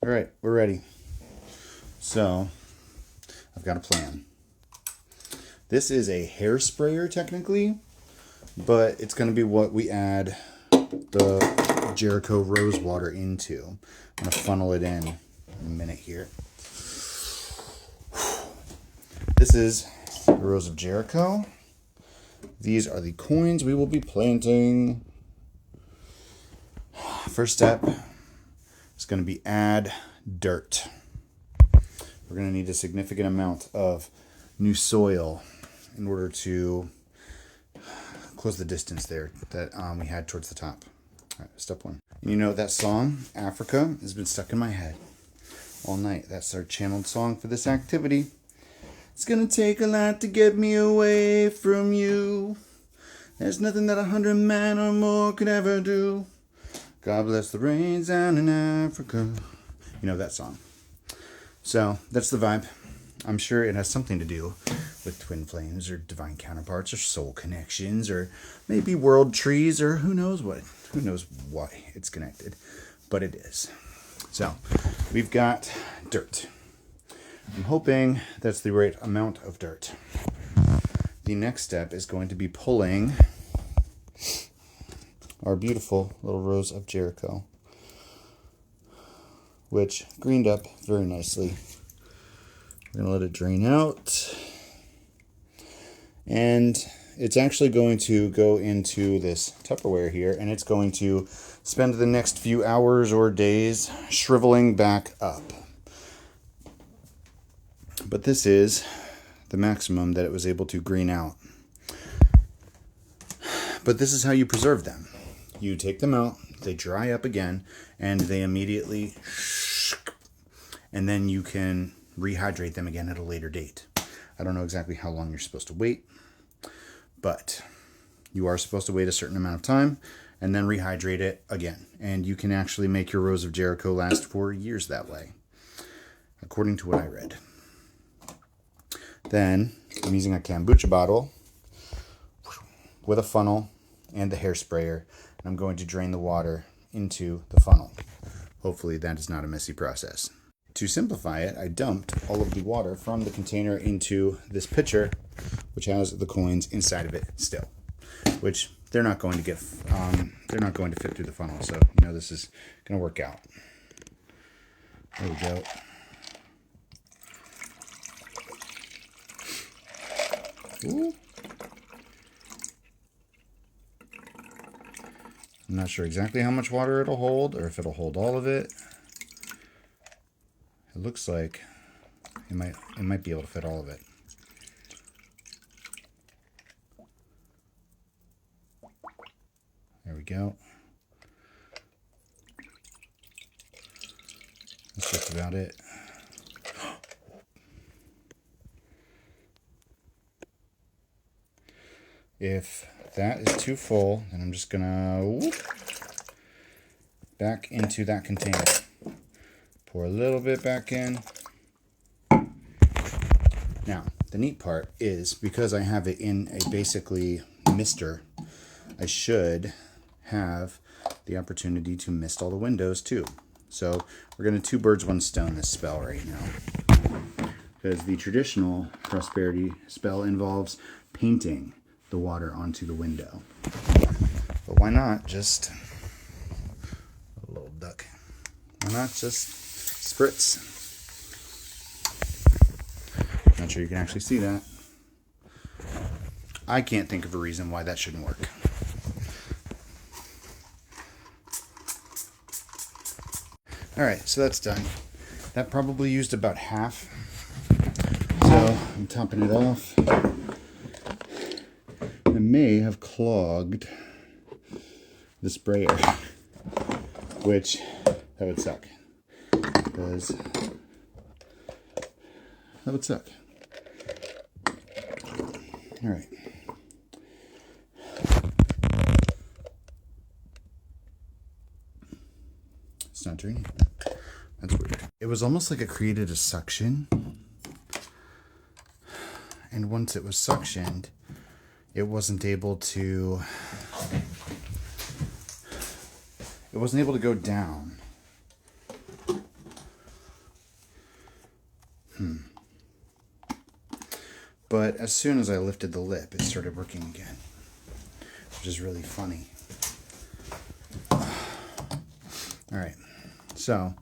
All right, we're ready. So I've got a plan. This is a hair sprayer technically, but it's going to be what we add the Jericho rose water into. I'm going to funnel it in a minute here. This is the Rose of Jericho. These are the coins we will be planting. First step is going to be add dirt. We're going to need a significant amount of new soil in order to close the distance there that we had towards the top. All right, step one. You know that song, Africa, has been stuck in my head all night. That's our channeled song for this activity. It's gonna take a lot to get me away from you. There's nothing that 100 men or more could ever do. God bless the rains down in Africa. You know that song. So that's the vibe. I'm sure it has something to do with twin flames or divine counterparts or soul connections or maybe world trees or who knows what. Who knows why it's connected. But it is. So we've got dirt. I'm hoping that's the right amount of dirt. The next step is going to be pulling our beautiful little Rose of Jericho, which greened up very nicely. We're going to let it drain out. And it's actually going to go into this Tupperware here, and it's going to spend the next few hours or days shriveling back up. But this is the maximum that it was able to green out. But this is how you preserve them. You take them out, they dry up again, and they immediately, and then you can rehydrate them again at a later date. I don't know exactly how long you're supposed to wait, but you are supposed to wait a certain amount of time and then rehydrate it again. And you can actually make your Rose of Jericho last for years that way, according to what I read. Then I'm using a kombucha bottle with a funnel and the hair sprayer. And I'm going to drain the water into the funnel. Hopefully that is not a messy process. To simplify it, I dumped all of the water from the container into this pitcher, which has the coins inside of it still, which they're not going to get. They're not going to fit through the funnel. So this is going to work out. There we go. Ooh. I'm not sure exactly how much water it'll hold or if it'll hold all of it. It looks like it might be able to fit all of it. There we go. That's just about it. If that is too full, then I'm just gonna back into that container. Pour a little bit back in. Now, the neat part is because I have it in a basically mister, I should have the opportunity to mist all the windows too. So we're gonna two birds, one stone this spell right now. Because the traditional prosperity spell involves painting the water onto the window. But why not just a little duck? Why not just spritz? Not sure you can actually see that. I can't think of a reason why that shouldn't work. Alright, so that's done. That probably used about half. So I'm topping it off. I may have clogged the sprayer, which that would suck. Because that would suck. All right. It's not draining. That's weird. It was almost like it created a suction. And once it was suctioned, it wasn't able to go down. But as soon as I lifted the lip, it started working again, which is really funny. All right, so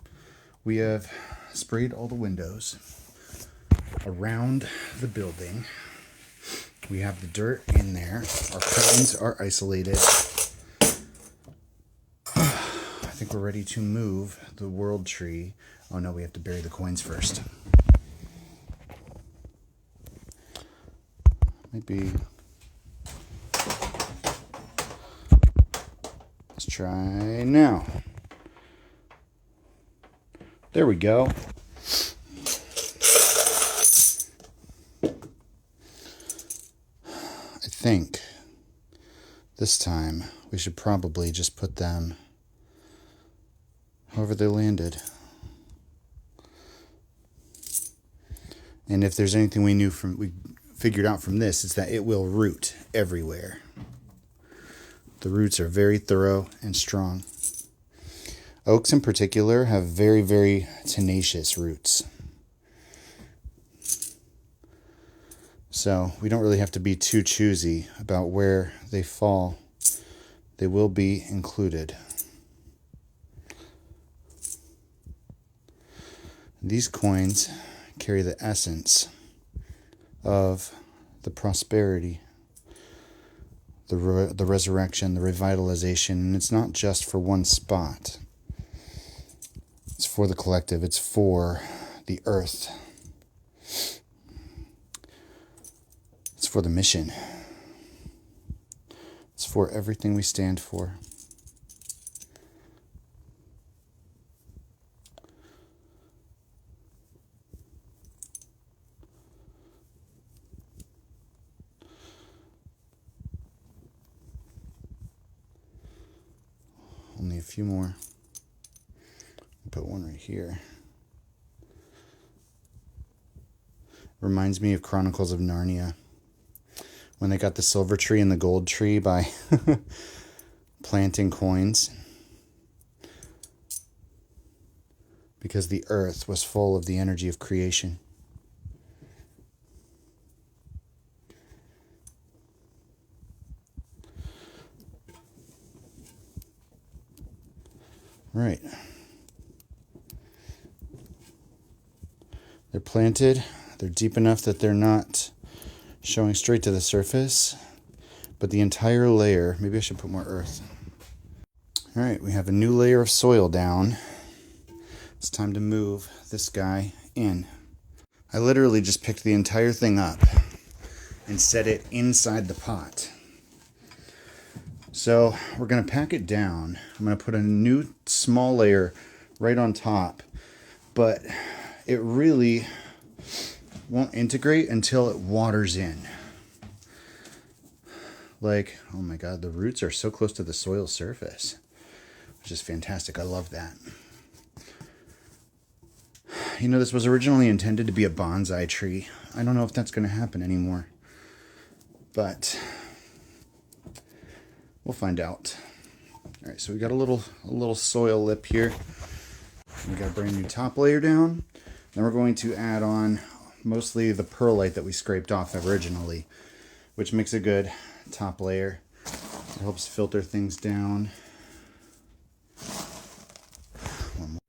we have sprayed all the windows around the building. We have the dirt in there. Our curtains are isolated. I think we're ready to move the world tree. Oh no, we have to bury the coins first. Maybe. Let's try now. There we go. I think this time we should probably just put them however they landed. And if there's anything we figured out from this, it's that it will root everywhere. The roots are very thorough and strong. Oaks in particular have very, very tenacious roots. So we don't really have to be too choosy about where they fall. They will be included. These coins carry the essence of the prosperity, the resurrection, the revitalization, and it's not just for one spot. It's for the collective. It's for the earth. It's for the mission. It's for everything we stand for. Only a few more. Put one right here. Reminds me of Chronicles of Narnia, when they got the silver tree and the gold tree by planting coins, because the earth was full of the energy of creation. Right. They're planted. They're deep enough that they're not showing straight to the surface, but the entire layer, maybe I should put more earth. All right, we have a new layer of soil down. It's time to move this guy in. I literally just picked the entire thing up and set it inside the pot. So we're going to pack it down. I'm going to put a new small layer right on top, but it really won't integrate until it waters in. Like, oh my God, the roots are so close to the soil surface, which is fantastic. I love that. You know, this was originally intended to be a bonsai tree. I don't know if that's going to happen anymore, but we'll find out. All right, so we got a little soil lip here. We got a brand new top layer down. Then we're going to add on mostly the perlite that we scraped off originally, which makes a good top layer. It helps filter things down.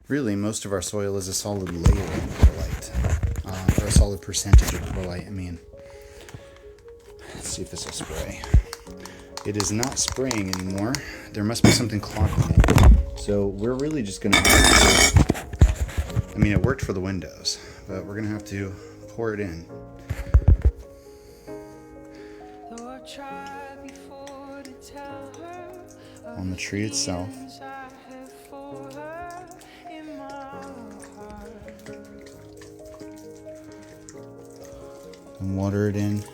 Really, most of our soil is a solid layer of perlite, or a solid percentage of perlite, I mean. Let's see if this will spray. It is not spraying anymore. There must be something clogging it. So we're really just going to have to, I mean, it worked for the windows, but we're going to have to pour it in. On the tree itself. And water it in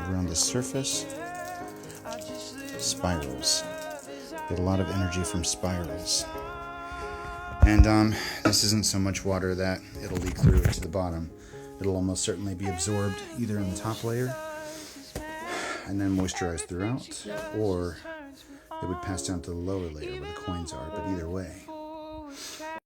around the surface. Spirals. Get a lot of energy from spirals. And this isn't so much water that it'll leak through to the bottom. It'll almost certainly be absorbed either in the top layer and then moisturized throughout, or it would pass down to the lower layer where the coins are, but either way.